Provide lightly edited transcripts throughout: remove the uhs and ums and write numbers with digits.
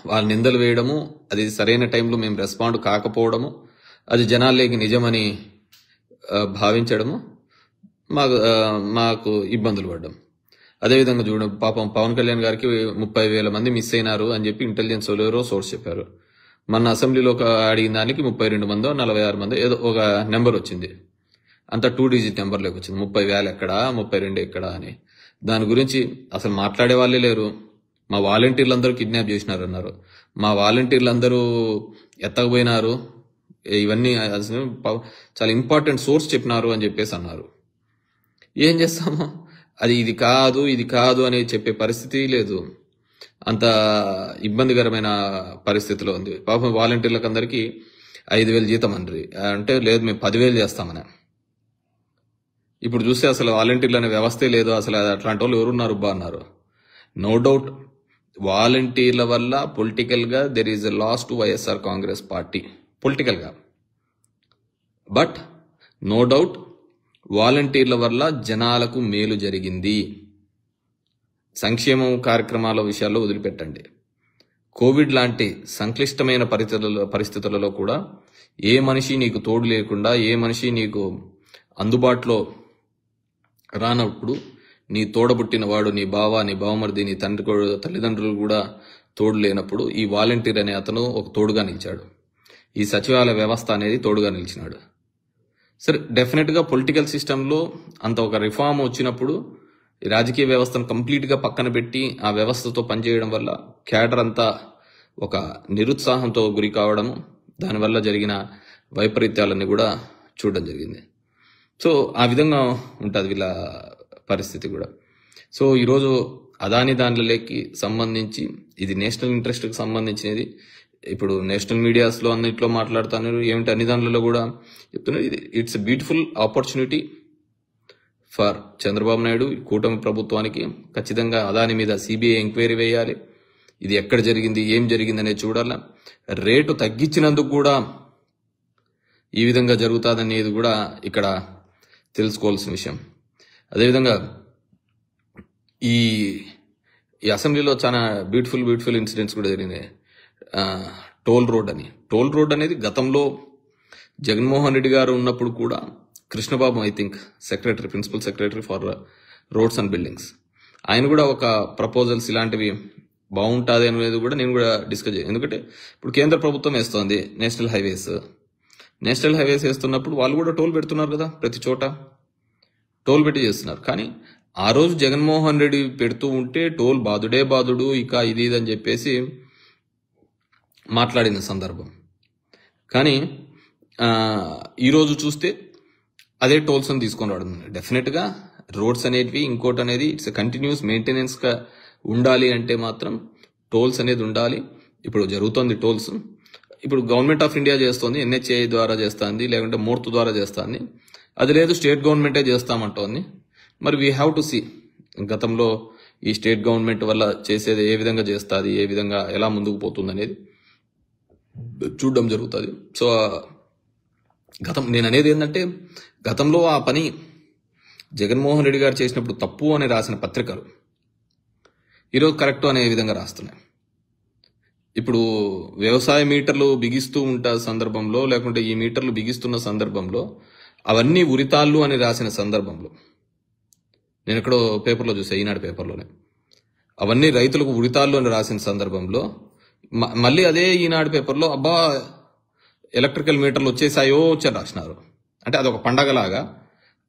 వాళ్ళ నిందలు వేయడము, అది సరైన టైంలో మేము రెస్పాండ్ కాకపోవడము, అది జనాల్లోకి నిజమని భావించడము, మాకు ఇబ్బందులు పడ్డం. అదేవిధంగా చూడండి, పాపం పవన్ కళ్యాణ్ గారికి 30,000 మంది మిస్ అయినారు అని చెప్పి ఇంటెలిజెన్స్ ఎవరో సోర్స్ చెప్పారు. మన అసెంబ్లీలో అడిగిన దానికి 32 మందో 46 మందో ఏదో ఒక నెంబర్ వచ్చింది. అంత 2 డిజిట్ నెంబర్లోకి వచ్చింది. 30,000 ఎక్కడా, 32 ఎక్కడా అని. దాని గురించి అసలు మాట్లాడే వాళ్ళే లేరు. మా వాలంటీర్లందరూ కిడ్నాప్ చేసినారన్నారు. మా వాలంటీర్లందరూ ఎత్తకపోయినారు, ఇవన్నీ చాలా ఇంపార్టెంట్ సోర్స్ చెప్పినారు అని చెప్పేసి అన్నారు. ఏం చేస్తాము, అది ఇది కాదు అనేది చెప్పే పరిస్థితి లేదు. అంత ఇబ్బందికరమైన పరిస్థితిలో ఉంది. పాపం వాలంటీర్లకు అందరికీ 5,000 జీతం అండ్రి అంటే, లేదు మేము 10,000 చేస్తామని. ఇప్పుడు చూస్తే అసలు వాలంటీర్లు అనే వ్యవస్థే లేదు. అసలు అట్లాంటి వాళ్ళు ఎవరున్నారు బా అన్నారు. నో డౌట్ వాలంటీర్ల వల్ల పొలిటికల్ గా there is a loss to YSR Congress party political గా. బట్ నో డౌట్ వాలంటీర్ల వల్ల జనాలకు మేలు జరిగింది. సంక్షేమం కార్యక్రమాల విషయాల్లో వదిలిపెట్టండి. కోవిడ్ లాంటి సంక్లిష్టమైన పరిస్థితులలో కూడా ఏ మనిషి నీకు తోడు లేకుండా, ఏ మనిషి నీకు అందుబాటులో రానప్పుడు, నీ తోడబుట్టిన వాడు, నీ బావ, నీ బావమరిది, నీ తల్లిదండ్రులు కూడా తోడు లేనప్పుడు ఈ వాలంటీర్ అనే అతను ఒక తోడుగా నిలిచాడు. ఈ సచివాలయ వ్యవస్థ అనేది తోడుగా నిలిచినాడు. సరే, డెఫినెట్ గా పొలిటికల్ సిస్టంలో అంత ఒక రిఫార్మ్ వచ్చినప్పుడు రాజకీయ వ్యవస్థను కంప్లీట్ గా పక్కన పెట్టి ఆ వ్యవస్థతో పనిచేయడం వల్ల క్యాడర్ అంతా ఒక నిరుత్సాహంతో గురి కావడము, దానివల్ల జరిగిన వైపరీత్యాలన్నీ కూడా చూడడం జరిగింది. సో ఆ విధంగా ఉంటుంది వీళ్ళ పరిస్థితి కూడా. సో ఈరోజు అదాని దానిలోకి సంబంధించి ఇది నేషనల్ ఇంట్రెస్ట్ కి సంబంధించినది. ఇప్పుడు నేషనల్ మీడియాస్లో అన్నిట్లో మాట్లాడుతున్నారు, ఏమిటి అన్ని దానిలో కూడా చెప్తున్నారు. It's a beautiful opportunity for Chandrababu Naidu, కూటమి ప్రభుత్వానికి. ఖచ్చితంగా అదాని మీద సిబిఐ ఎంక్వైరీ వేయాలి. ఇది ఎక్కడ జరిగింది, ఏం జరిగింది అనేది చూడాలి. రేటు తగ్గించినందుకు కూడా ఈ విధంగా జరుగుతుందనేది కూడా ఇక్కడ తెలుసుకోవాల్సిన విషయం. అదేవిధంగా ఈ అసెంబ్లీలో చాలా బ్యూటిఫుల్ ఇన్సిడెంట్స్ కూడా జరిగినాయి. టోల్ రోడ్ అనేది గతంలో జగన్మోహన్ రెడ్డి గారు ఉన్నప్పుడు కూడా Krishnababu, I think principal secretary for roads and buildings, ఆయన కూడా ఒక ప్రపోజల్స్ ఇలాంటివి బాగుంటుంది అనేది కూడా నేను కూడా డిస్కస్ చేయాలి. ఎందుకంటే ఇప్పుడు కేంద్ర ప్రభుత్వం వేస్తోంది నేషనల్ హైవేస్ వేస్తున్నప్పుడు వాళ్ళు కూడా టోల్ పెడుతున్నారు కదా, ప్రతి చోట టోల్ పెట్టి చేస్తున్నారు. కానీ ఆ రోజు జగన్మోహన్ రెడ్డి పెడుతూ ఉంటే టోల్ బాదుడు ఇక ఇది అని చెప్పేసి మాట్లాడిన సందర్భం. కానీ ఈరోజు చూస్తే అదే టోల్స్ అని తీసుకొని రావడం. డెఫినెట్ గా రోడ్స్ అనేటివి, ఇంకోటి అనేది ఇట్స్ కంటిన్యూస్ మెయింటెనెన్స్ గా ఉండాలి అంటే మాత్రం టోల్స్ అనేది ఉండాలి. ఇప్పుడు జరుగుతోంది టోల్స్. ఇప్పుడు గవర్నమెంట్ ఆఫ్ ఇండియా చేస్తోంది, ఎన్హెచ్ఏ ద్వారా చేస్తుంది, లేకుంటే మూర్తు ద్వారా చేస్తుంది. అది లేదు స్టేట్ గవర్నమెంటే చేస్తామంటోంది. మరి వీ హ్యావ్ టు సీ గతంలో ఈ స్టేట్ గవర్నమెంట్ వల్ల చేసేది ఏ విధంగా చేస్తుంది, ఏ విధంగా ఎలా ముందుకు పోతుంది అనేది చూడడం జరుగుతుంది. సో నేను అనేది ఏంటంటే, గతంలో ఆ పని జగన్మోహన్ రెడ్డి గారు చేసినప్పుడు తప్పు అని రాసిన పత్రికలు ఈరోజు కరెక్ట్ అనే విధంగా రాస్తున్నాయి. ఇప్పుడు వ్యవసాయ మీటర్లు బిగిస్తూ ఉంటా సందర్భంలో, లేకుంటే ఈ మీటర్లు బిగిస్తున్న సందర్భంలో అవన్నీ ఉరితాళ్ళు అని రాసిన సందర్భంలో, నేను ఎక్కడో పేపర్లో చూసా, ఈనాడు పేపర్లోనే, అవన్నీ రైతులకు ఉరితాళ్ళు అని రాసిన సందర్భంలో మళ్ళీ అదే ఈనాడు పేపర్లో అబ్బా ఎలక్ట్రికల్ మీటర్లు వచ్చేసాయో అని రాసినారు. అంటే అదొక పండగలాగా,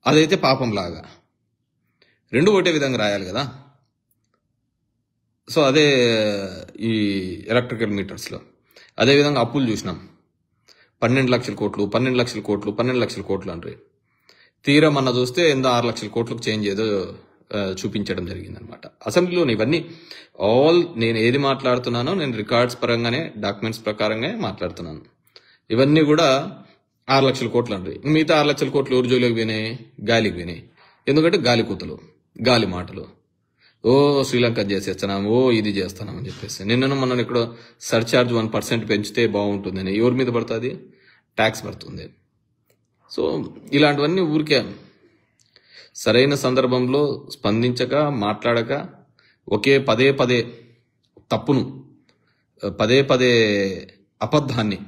అదైతే పాపంలాగా, రెండు ఒకటే విధంగా రాయాలి కదా. సో అదే ఈ ఎలక్ట్రికల్ మీటర్స్లో అదేవిధంగా అప్పులు చూసినాం. 12 లక్షల కోట్లు అంటారు. తీరా మొన్న చూస్తే ఎంతో 6 లక్షల కోట్లకు చేంజ్ ఏదో చూపించడం జరిగిందనమాట. అసెంబ్లీలో ఇవన్నీ నేను ఏది మాట్లాడుతున్నానో నేను రికార్డ్స్ పరంగానే, డాక్యుమెంట్స్ ప్రకారంగా మాట్లాడుతున్నాను. ఇవన్నీ కూడా 6 లక్షల కోట్లు అంటారు. మిగతా 6 లక్షల కోట్లు ఎవరి జోలికి పోయినాయి? గాలికి పోయినాయి. ఎందుకంటే గాలి కూతలు, గాలి మాటలు, శ్రీలంక చేసేస్తున్నాం, ఇది చేస్తున్నాం అని చెప్పేసి. మొన్న ఇక్కడ సర్చార్జ్ 1% పెంచితే బాగుంటుందని ఎవరి మీద పడుతుంది? ట్యాక్స్ పడుతుంది. సో ఇలాంటివన్నీ ఊరికే సరైన సందర్భంలో స్పందించక, మాట్లాడక, పదే తప్పును పదే పదే అబద్ధాన్ని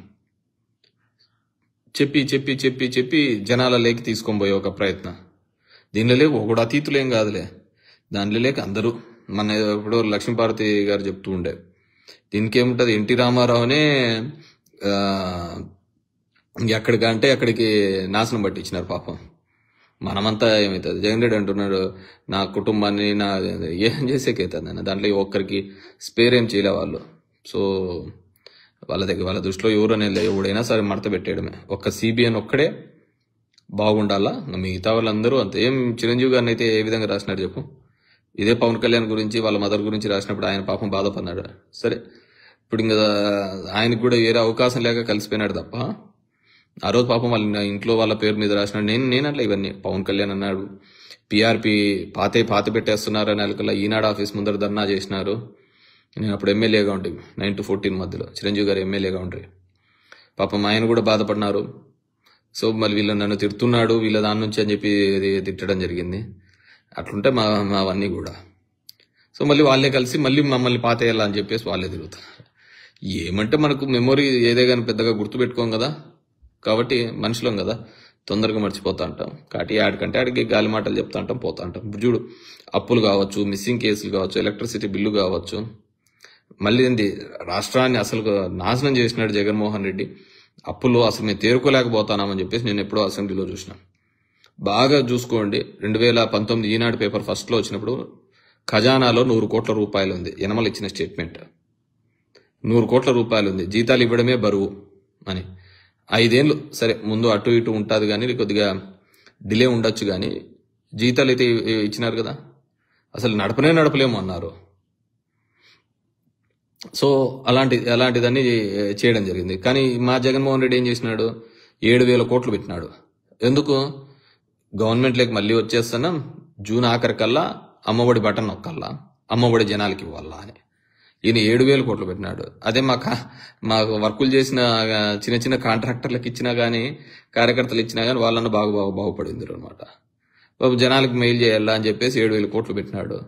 చెప్పి చెప్పి చెప్పి చెప్పి జనాల లేకి తీసుకొని పోయే ఒక ప్రయత్నం. దీనిలో లేక ఒకడు అతీతులేం కాదులే, దానిలో లేక అందరూ. మన ఇప్పుడు లక్ష్మీపార్వతి గారు చెప్తూ ఉండే, దీనికి ఏముంటది, ఎన్టీ రామారావునే ఎక్కడికంటే అక్కడికి నాశనం పట్టించినారు పాపం. మనమంతా ఏమవుతుంది, జగన్ రెడ్డి అంటున్నాడు నా కుటుంబాన్ని నా ఏం చేసేకైతుంది అన్న, దాంట్లో ఒక్కరికి స్పేర్ ఏం చేయలే వాళ్ళు. సో వాళ్ళ దృష్టిలో ఎవరనే ఎవడైనా సరే మడత పెట్టేయడమే. ఒక్క సిబిఎన్ ఒక్కడే బాగుండాలా, మిగతా వాళ్ళందరూ అంతే. ఏం చిరంజీవి గారిని అయితే ఏ విధంగా రాసినాడు చెప్పు. ఇదే పవన్ కళ్యాణ్ గురించి వాళ్ళ మదర్ గురించి రాసినప్పుడు ఆయన పాపం బాధపడినాడు. సరే, ఇప్పుడు ఇంకా ఆయనకు కూడా వేరే అవకాశం లేక కలిసిపోయినాడు తప్ప, ఆ రోజు పాపం వాళ్ళ ఇంట్లో వాళ్ళ పేరు మీద రాసినాడు. నేనట్లా ఇవన్నీ పవన్ కళ్యాణ్ అన్నాడు, పిఆర్పి పాతి పెట్టేస్తున్నారని అలకల్లా ఈనాడు ఆఫీస్ ముందర ధర్నా చేసినారు. నేను అప్పుడు ఎమ్మెల్యేగా ఉంటే 9 to 14 మధ్యలో చిరంజీవి గారు ఎమ్మెల్యేగా ఉండ్రి. పాపం ఆయన కూడా బాధపడినారు. సో మళ్ళీ వీళ్ళు నన్ను తిడుతున్నాడు వీళ్ళ దాని నుంచి అని చెప్పి తిట్టడం జరిగింది. అట్లుంటే అవన్నీ కూడా. సో మళ్ళీ వాళ్ళే కలిసి మళ్ళీ మమ్మల్ని పాతేయాలా అని చెప్పేసి వాళ్ళే తిరుగుతారు. ఏమంటే మనకు మెమొరీ ఏదే కానీ పెద్దగా గుర్తుపెట్టుకోం కదా, కాబట్టి మనుషులం కదా, తొందరగా మర్చిపోతా ఉంటాం. కాబట్టి ఆడికంటే ఆడికి గాలి మాటలు చెప్తా ఉంటాం, పోతా ఉంటాం. ఇప్పుడు చూడు, అప్పులు కావచ్చు, మిస్సింగ్ కేసులు కావచ్చు, ఎలక్ట్రిసిటీ బిల్లు కావచ్చు, మళ్ళీ ఏంది రాష్ట్రాన్ని అసలు నాశనం చేసినాడు జగన్మోహన్ రెడ్డి. అప్పులు అసలు మేము తేరుకోలేకపోతానామని చెప్పేసి నేను ఎప్పుడో అసెంబ్లీలో చూసిన. బాగా చూసుకోండి, 2019 ఈనాడు పేపర్ ఫస్ట్లో వచ్చినప్పుడు ఖజానాలో 100 కోట్ల రూపాయలు ఉంది. యనమల ఇచ్చిన స్టేట్మెంట్ 100 కోట్ల రూపాయలు ఉంది, జీతాలు ఇవ్వడమే బరువు అని. 5 ఏళ్ళు సరే ముందు అటు ఇటు ఉంటుంది కానీ కొద్దిగా డిలే ఉండొచ్చు, కానీ జీతాలు అయితే ఇచ్చినారు కదా, అసలు నడపలేము అన్నారు. సో అలాంటిదన్నీ చేయడం జరిగింది. కానీ మా జగన్మోహన్ రెడ్డి ఏం చేసినాడు, 7,000 కోట్లు పెట్టినాడు. ఎందుకు, గవర్నమెంట్లోకి మళ్ళీ వచ్చేస్తున్నాం, జూన్ ఆఖరికల్లా అమ్మఒడి బటన్ నొక్కల్లా, అమ్మఒడి జనాలకి ఇవ్వాలా అని ఈయన 7,000 కోట్లు పెట్టినాడు. అదే మాకు వర్కులు చేసిన చిన్న చిన్న కాంట్రాక్టర్లకు ఇచ్చినా కానీ, కార్యకర్తలు ఇచ్చినా కానీ వాళ్ళన్న బాగుపడింది అనమాట. బాబు జనాలకు మెయిల్ చేయాలా అని చెప్పేసి 7,000 కోట్లు పెట్టినాడు.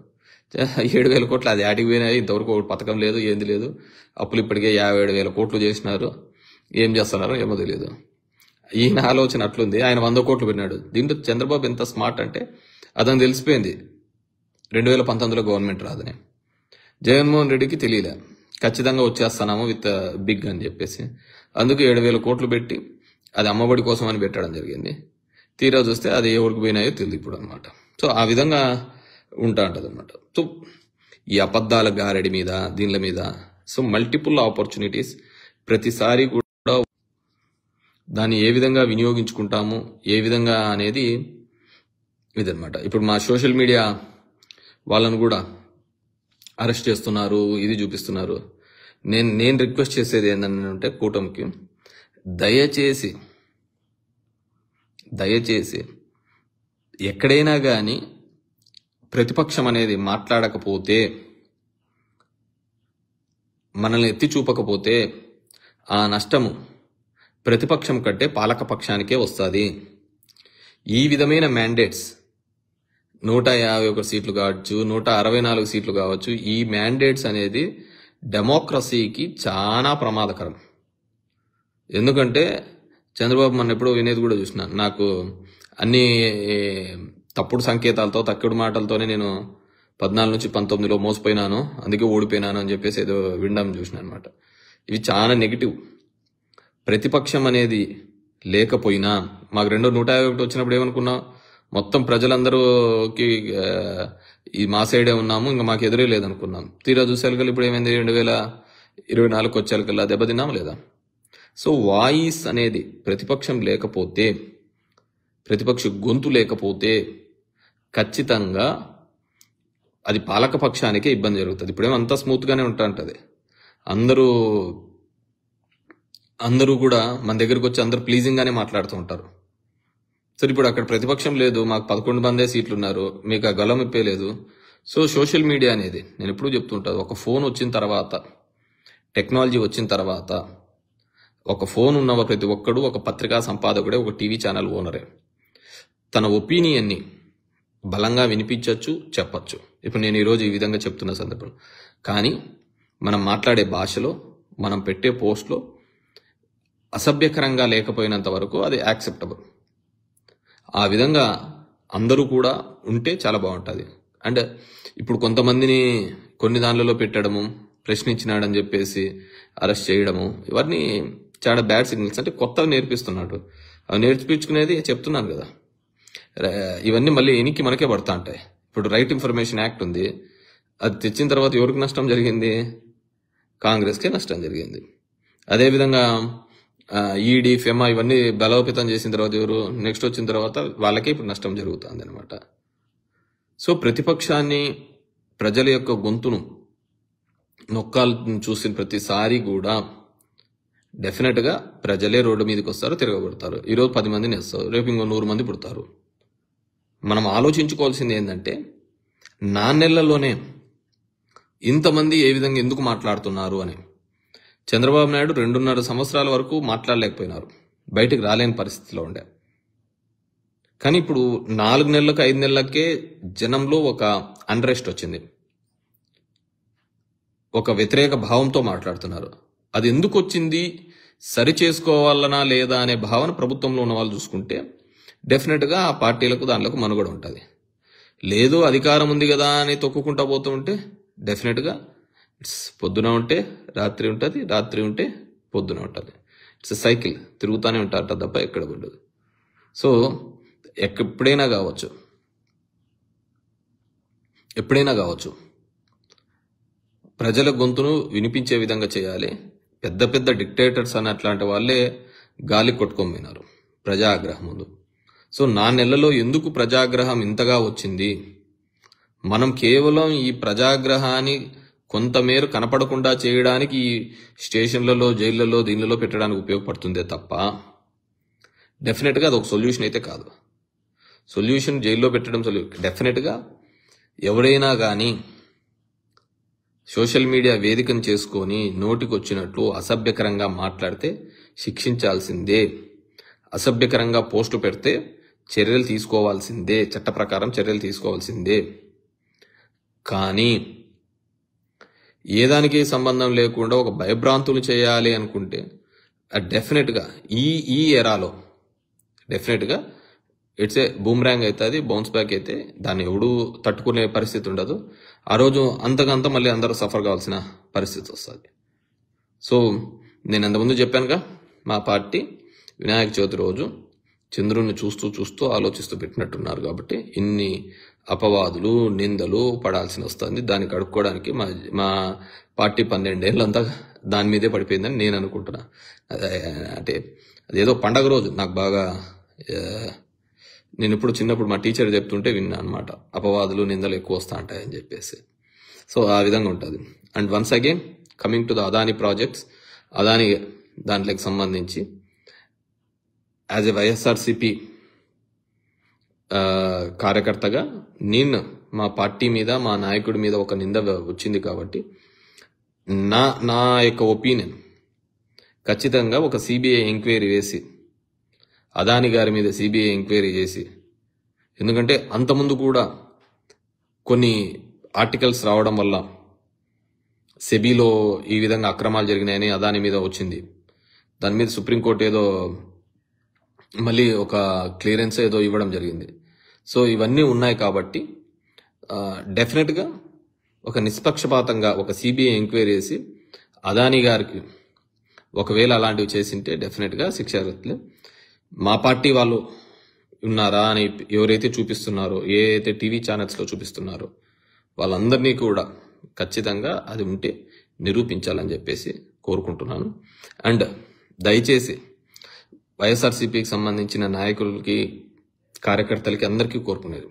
7,000 కోట్లు అది ఆటికి పోయినాయి, ఇంతవరకు పథకం లేదు, ఏంది లేదు. అప్పులు ఇప్పటికే 57,000 కోట్లు చేసినారు, ఏం చేస్తున్నారో ఏమో తెలియదు. ఈయన ఆలోచన అట్లుంది. ఆయన 100 కోట్లు పెట్టినాడు. దీంట్లో చంద్రబాబు ఎంత స్మార్ట్ అంటే అతను తెలిసిపోయింది 2019లో గవర్నమెంట్ రాదని. జగన్మోహన్ రెడ్డికి తెలియలే, ఖచ్చితంగా వచ్చేస్తున్నాము విత్ బిగ్ అని చెప్పేసి. అందుకు 7,000 కోట్లు పెట్టి అది అమ్మఒడి కోసం అని పెట్టడం జరిగింది. తీరా చూస్తే అది ఎవరికి పోయినాయో తెలియదు ఇప్పుడు అనమాట. సో ఆ విధంగా ఉంటా ఉంటది అనమాట. సో ఈ అబద్ధాల గారడి మీద దీనిల మీద సో మల్టిపుల్ ఆపర్చునిటీస్, ప్రతిసారి కూడా దాన్ని ఏ విధంగా వినియోగించుకుంటాము ఏ విధంగా అనేది ఇదనమాట. ఇప్పుడు మా సోషల్ మీడియా వాళ్ళను కూడా అరెస్ట్ చేస్తున్నారు, ఇది చూపిస్తున్నారు. నేను రిక్వెస్ట్ చేసేది ఏంటంటే కూటమికి, దయచేసి ఎక్కడైనా కానీ ప్రతిపక్షం అనేది మాట్లాడకపోతే, మనల్ని ఎత్తి చూపకపోతే ఆ నష్టము ప్రతిపక్షం కంటే పాలకపక్షానికే వస్తుంది. ఈ విధమైన మ్యాండేట్స్ 151 సీట్లు కావచ్చు, 164 సీట్లు కావచ్చు, ఈ మ్యాండేట్స్ అనేది డెమోక్రసీకి చాలా ప్రమాదకరం. ఎందుకంటే చంద్రబాబు మన ఎప్పుడో వినేది కూడా చూసిన, నాకు అన్ని తప్పుడు సంకేతాలతో తప్పుడు మాటలతోనే నేను 14 నుంచి 19లో మోసపోయినాను, అందుకే ఓడిపోయినాను అని చెప్పేసి ఏదో వినడం చూసిన అనమాట. ఇవి చాలా నెగిటివ్. ప్రతిపక్షం అనేది లేకపోయినా మాకు 151 వచ్చినప్పుడు ఏమనుకున్నాం, మొత్తం ప్రజలందరూకి ఈ మా సైడే ఉన్నాము, ఇంకా మాకు ఎదురే లేదనుకున్నాం. తీరా చూసేకల్లా ఇప్పుడు ఏమైంది, 2024 వచ్చేకల్లా దెబ్బతిన్నాము లేదా. సో వాయిస్ అనేది ప్రతిపక్షం లేకపోతే, ప్రతిపక్ష గొంతు లేకపోతే ఖచ్చితంగా అది పాలకపక్షానికే ఇబ్బంది జరుగుతుంది. ఇప్పుడేమో అంతా స్మూత్గానే ఉంటుంటది, అందరూ కూడా మన దగ్గరకు వచ్చి అందరూ ప్లీజింగ్గానే మాట్లాడుతూ ఉంటారు. సరే ఇప్పుడు అక్కడ ప్రతిపక్షం లేదు, మాకు 11 మందే సీట్లు ఉన్నారు, మీకు ఆ గలం ఇప్పలేదు. సో సోషల్ మీడియా అనేది నేను ఎప్పుడూ చెప్తుంటాను, ఒక ఫోన్ వచ్చిన తర్వాత, టెక్నాలజీ వచ్చిన తర్వాత, ఒక ఫోన్ ఉన్న ప్రతి ఒక్కడు ఒక పత్రికా సంపాదకుడే, ఒక టీవీ ఛానల్ ఓనరే. తన ఒపీనియన్ని బలంగా వినిపించవచ్చు, చెప్పచ్చు. ఇప్పుడు నేను ఈరోజు ఈ విధంగా చెప్తున్న సందర్భం, కానీ మనం మాట్లాడే భాషలో మనం పెట్టే పోస్ట్లో అసభ్యకరంగా లేకపోయినంత వరకు అది యాక్సెప్టబుల్. ఆ విధంగా అందరూ కూడా ఉంటే చాలా బాగుంటుంది. అండ్ ఇప్పుడు కొంతమందిని కొన్ని దానిలలో పెట్టడము, ప్రశ్నించినాడని చెప్పేసి అరెస్ట్ చేయడము, ఇవన్నీ చాలా బ్యాడ్ సిగ్నల్స్. అంటే కొత్తగా నేర్పిస్తున్నాడు, అవి నేర్పించుకునేది చెప్తున్నాను కదా. ఇవన్నీ మళ్ళీ ఎనికి మనకే పడతా ఉంటాయి. ఇప్పుడు రైట్ ఇన్ఫర్మేషన్ యాక్ట్ ఉంది, అది తెచ్చిన తర్వాత ఎవరికి నష్టం జరిగింది? కాంగ్రెస్కే నష్టం జరిగింది. అదేవిధంగా ఈడీ, ఫెమా ఇవన్నీ బలోపేతం చేసిన తర్వాత ఎవరు నెక్స్ట్ వచ్చిన తర్వాత వాళ్ళకే ఇప్పుడు నష్టం జరుగుతుంది అనమాట. సో ప్రతిపక్షాన్ని, ప్రజల యొక్క గొంతును నొక్కాలని చూసిన ప్రతిసారి కూడా డెఫినెట్గా ప్రజలే రోడ్డు మీదకి వస్తారు, తిరగబడతారు. ఈరోజు 10 మందిని వేస్తారు, రేపు ఇంకో 100 మంది పుడతారు. మనం ఆలోచించుకోవాల్సింది ఏంటంటే, 4 నెలల్లోనే ఇంతమంది ఏ విధంగా ఎందుకు మాట్లాడుతున్నారు అని. చంద్రబాబు నాయుడు 2.5 సంవత్సరాల వరకు మాట్లాడలేకపోయినారు, బయటకు రాలేని పరిస్థితిలో ఉండే. కానీ ఇప్పుడు 4 నెలలకు 5 నెలలకే జనంలో ఒక అన్రెస్ట్ వచ్చింది, ఒక వ్యతిరేక భావంతో మాట్లాడుతున్నారు. అది ఎందుకు వచ్చింది, సరి చేసుకోవాలనా లేదా అనే భావన ప్రభుత్వంలో ఉన్న వాళ్ళు చూసుకుంటే డెఫినెట్గా ఆ పార్టీలకు దానిలకు మనుగడ ఉంటుంది. లేదు అధికారం ఉంది కదా అని తొక్కుకుంటా పోతూ ఉంటే డెఫినెట్గా పొద్దున ఉంటే రాత్రి ఉంటుంది, రాత్రి ఉంటే పొద్దున ఉంటుంది. ఇట్స్ సైకిల్, తిరుగుతూనే ఉంటారట తప్ప ఎక్కడ పడ్డదు. సో ఎప్పుడైనా కావచ్చు ప్రజల గొంతును వినిపించే విధంగా చేయాలి. పెద్ద పెద్ద డిక్టేటర్స్ అని అట్లాంటి వాళ్ళే గాలి కొట్టుకోమినారు ప్రజాగ్రహం ముందు. సో 4 నెలల్లో ఎందుకు ప్రజాగ్రహం ఇంతగా వచ్చింది? మనం కేవలం ఈ ప్రజాగ్రహాన్ని కొంతమేర కనపడకుండా చేయడానికి ఈ స్టేషన్లలో, జైళ్లలో, దీనిలో పెట్టడానికి ఉపయోగపడుతుందే తప్ప డెఫినెట్గా అది ఒక సొల్యూషన్ అయితే కాదు. సొల్యూషన్ జైల్లో పెట్టడం డెఫినెట్గా ఎవరైనా కానీ సోషల్ మీడియా వేదికను చేసుకొని నోటికి వచ్చినట్లు అసభ్యకరంగా మాట్లాడితే శిక్షించాల్సిందే. అసభ్యకరంగా పోస్టు పెడితే చర్యలు తీసుకోవాల్సిందే, చట్ట ప్రకారం చర్యలు తీసుకోవాల్సిందే. కానీ ఏ దానికి సంబంధం లేకుండా ఒక భయభ్రాంతులు చేయాలి అనుకుంటే డెఫినెట్గా ఈ ఎరాలో డెఫినెట్గా ఇట్స్ ఏ బూమ్రాంగ్ అవుతుంది, బౌన్స్ బ్యాక్ అయితే దాన్ని ఎవడూ తట్టుకునే పరిస్థితి ఉండదు. ఆ రోజు అంతకంత మళ్ళీ అందరూ సఫర్ కావాల్సిన పరిస్థితి వస్తుంది. సో నేను అంతకుముందు చెప్పానుగా, మా పార్టీ వినాయక చవితి రోజు చంద్రుడిని చూస్తూ ఆలోచిస్తూ పెట్టినట్టున్నారు కాబట్టి ఇన్ని అపవాదులు, నిందలు పడాల్సి వస్తుంది. దాన్ని కడుక్కోవడానికి మా పార్టీ 12 ఏళ్ళంతా దాని మీదే పడిపోయిందని నేను అనుకుంటున్నా. అంటే అదేదో పండగ రోజు నాకు బాగా, నేను ఇప్పుడు చిన్నప్పుడు మా టీచర్ చెప్తుంటే విన్నా అనమాట, అపవాదులు, నిందలు ఎక్కువ వస్తా ఉంటాయని చెప్పేసి. సో ఆ విధంగా ఉంటుంది. And once again coming to the Adani projects, Adani దాంట్లోకి సంబంధించి యాజ్ ఎ వైఎస్ఆర్సిపి కార్యకర్తగా నేను మా పార్టీ మీద, మా నాయకుడి మీద ఒక నింద వచ్చింది కాబట్టి నా యొక్క ఒపీనియన్ ఖచ్చితంగా ఒక సిబిఐ ఎంక్వైరీ వేసి, అదానీ గారి మీద సిబిఐ ఎంక్వైరీ చేసి, ఎందుకంటే అంతకుముందు కూడా కొన్ని ఆర్టికల్స్ రావడం వల్ల సెబీలో ఈ విధంగా అక్రమాలు జరిగినాయని అదానీ మీద వచ్చింది. దాని మీద సుప్రీంకోర్టు ఏదో మళ్ళీ ఒక క్లియరెన్స్ ఏదో ఇవ్వడం జరిగింది. సో ఇవన్నీ ఉన్నాయి కాబట్టి డెఫినెట్గా ఒక నిష్పక్షపాతంగా ఒక సిబిఐ ఎంక్వైరీ చేసి అదానీ గారికి ఒకవేళ అలాంటివి చేసింటే డెఫినెట్గా శిక్షార్హతలే. మా పార్టీ వాళ్ళు ఉన్నారా అని ఎవరైతే చూపిస్తున్నారో, ఏ అయితే టీవీ ఛానల్స్లో చూపిస్తున్నారో వాళ్ళందరినీ కూడా ఖచ్చితంగా అది ఉంటే నిరూపించాలని చెప్పేసి కోరుకుంటున్నాను. అండ్ దయచేసి వైఎస్ఆర్సీపీకి సంబంధించిన నాయకులకి, కార్యకర్తలకి అందరికీ కోరుకునేది,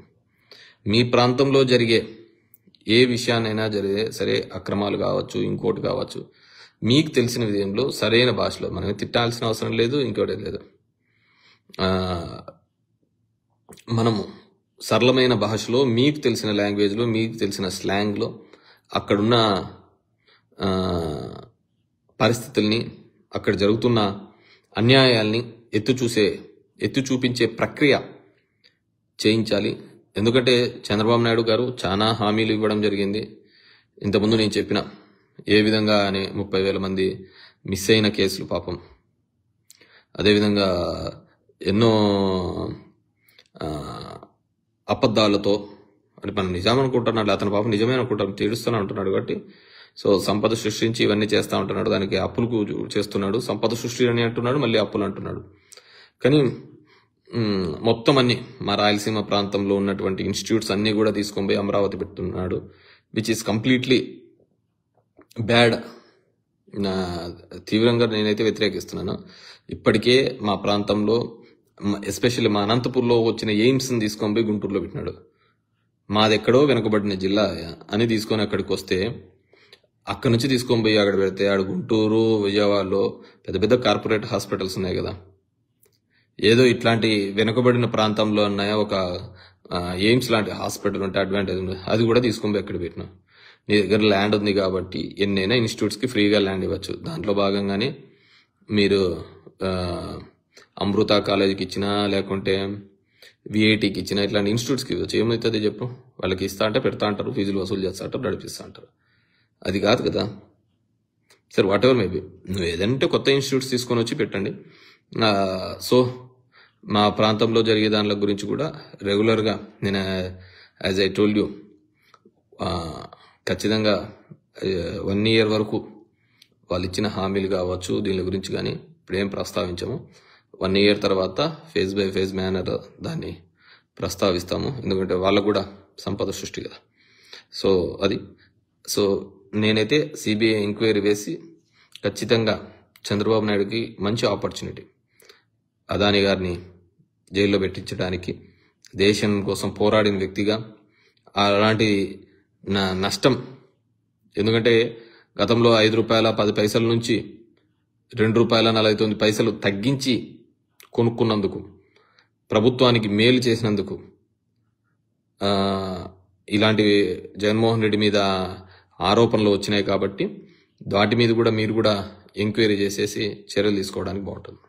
మీ ప్రాంతంలో జరిగే ఏ విషయాన్నైనా జరిగే సరే, అక్రమాలు కావచ్చు, ఇంకోటి కావచ్చు, మీకు తెలిసిన విధంలో సరైన భాషలో, మనం తిట్టాల్సిన అవసరం లేదు, ఇంకోటి లేదు, మనము సరళమైన భాషలో మీకు తెలిసిన లాంగ్వేజ్లో, మీకు తెలిసిన స్లాంగ్లో అక్కడున్న పరిస్థితుల్ని, అక్కడ జరుగుతున్న అన్యాయాల్ని ఎత్తి చూపించే ప్రక్రియ చేయించాలి. ఎందుకంటే చంద్రబాబు నాయుడు గారు చాలా హామీలు ఇవ్వడం జరిగింది. ఇంతకుముందు నేను చెప్పిన ఏ విధంగా అని 30,000 మంది మిస్ అయిన కేసులు పాపం. అదేవిధంగా ఎన్నో అబద్ధాలతో అంటే మనం నిజం అనుకుంటున్నాడు, అతను పాపం నిజమే అనుకుంటాం, తీడుస్తూనే ఉంటున్నాడు. కాబట్టి సో సంపద సృష్టించి ఇవన్నీ చేస్తూ ఉంటున్నాడు, దానికి అప్పులకు చేస్తున్నాడు. సంపద సృష్టి అని అంటున్నాడు, మళ్ళీ అప్పులు అంటున్నాడు. కానీ మొత్తం అన్ని మా రాయలసీమ ప్రాంతంలో ఉన్నటువంటి ఇన్స్టిట్యూట్స్ అన్ని కూడా తీసుకొని పోయి అమరావతి పెడుతున్నాడు, విచ్ ఈస్ కంప్లీట్లీ బ్యాడ్. తీవ్రంగా నేనైతే వ్యతిరేకిస్తున్నాను. ఇప్పటికే మా ప్రాంతంలో ఎస్పెషల్లీ మా అనంతపూర్లో వచ్చిన ఎయిమ్స్ని తీసుకొని పోయి గుంటూరులో పెట్టినాడు. మాదెక్కడో వెనుకబడిన జిల్లా అని తీసుకొని అక్కడికి వస్తే అక్కడి నుంచి తీసుకొని పోయి అక్కడ పెడితే ఆడ గుంటూరు విజయవాడలో పెద్ద పెద్ద కార్పొరేట్ హాస్పిటల్స్ ఉన్నాయి కదా, ఏదో ఇట్లాంటి వెనుకబడిన ప్రాంతంలో ఉన్నాయా ఒక ఎయిమ్స్ లాంటి హాస్పిటల్ ఉంటే అడ్వాంటేజ్ ఉంది, అది కూడా తీసుకొని పోయి ఎక్కడ పెట్టినా. నీ దగ్గర ల్యాండ్ ఉంది కాబట్టి ఎన్నైనా ఇన్స్టిట్యూట్స్కి ఫ్రీగా ల్యాండ్ ఇవ్వచ్చు. దాంట్లో భాగంగానే మీరు అమృత కాలేజీకి ఇచ్చినా లేకుంటే విఐటికి ఇచ్చినా ఇట్లాంటి ఇన్స్టిట్యూట్స్కి ఇవ్వచ్చు. ఏమవుతుంది చెప్పు, వాళ్ళకి ఇస్తా అంటే పెడతా అంటారు, ఫీజులు వసూలు చేస్తా అంటారు, నడిపిస్తా అంటారు. అది కాదు కదా. సరే వాట్ ఎవర్ మేబీ, నువ్వు ఏదంటే కొత్త ఇన్స్టిట్యూట్స్ తీసుకొని వచ్చి పెట్టండి. సో మా ప్రాంతంలో జరిగే దానిల గురించి కూడా రెగ్యులర్గా నేను యాజ్ ఐ టోల్డ్ యూ ఖచ్చితంగా 1 year వరకు వాళ్ళు ఇచ్చిన హామీలు కావచ్చు దీని గురించి కానీ ఇప్పుడు ఏం ప్రస్తావించాము. 1 year తర్వాత ఫేజ్ బై ఫేజ్ మేనర్ దాన్ని ప్రస్తావిస్తాము, ఎందుకంటే వాళ్ళకు కూడా సంపద సృష్టి కదా. సో అది సో నేనైతే సిబిఐ ఎంక్వైరీ వేసి ఖచ్చితంగా చంద్రబాబు నాయుడుకి మంచి ఆపర్చునిటీ, అదాని గారిని జైల్లో పెట్టించడానికి దేశం కోసం పోరాడిన వ్యక్తిగా అలాంటి నష్టం, ఎందుకంటే గతంలో 5 రూపాయల 10 పైసల నుంచి 2 రూపాయల 49 పైసలు తగ్గించి కొనుక్కున్నందుకు, ప్రభుత్వానికి మేలు చేసినందుకు ఇలాంటివి జగన్మోహన్ రెడ్డి మీద ఆరోపణలు వచ్చినాయి. కాబట్టి వాటి మీద కూడా మీరు కూడా ఎంక్వైరీ చేసేసి చర్యలు తీసుకోవడానికి బాగుంటుంది.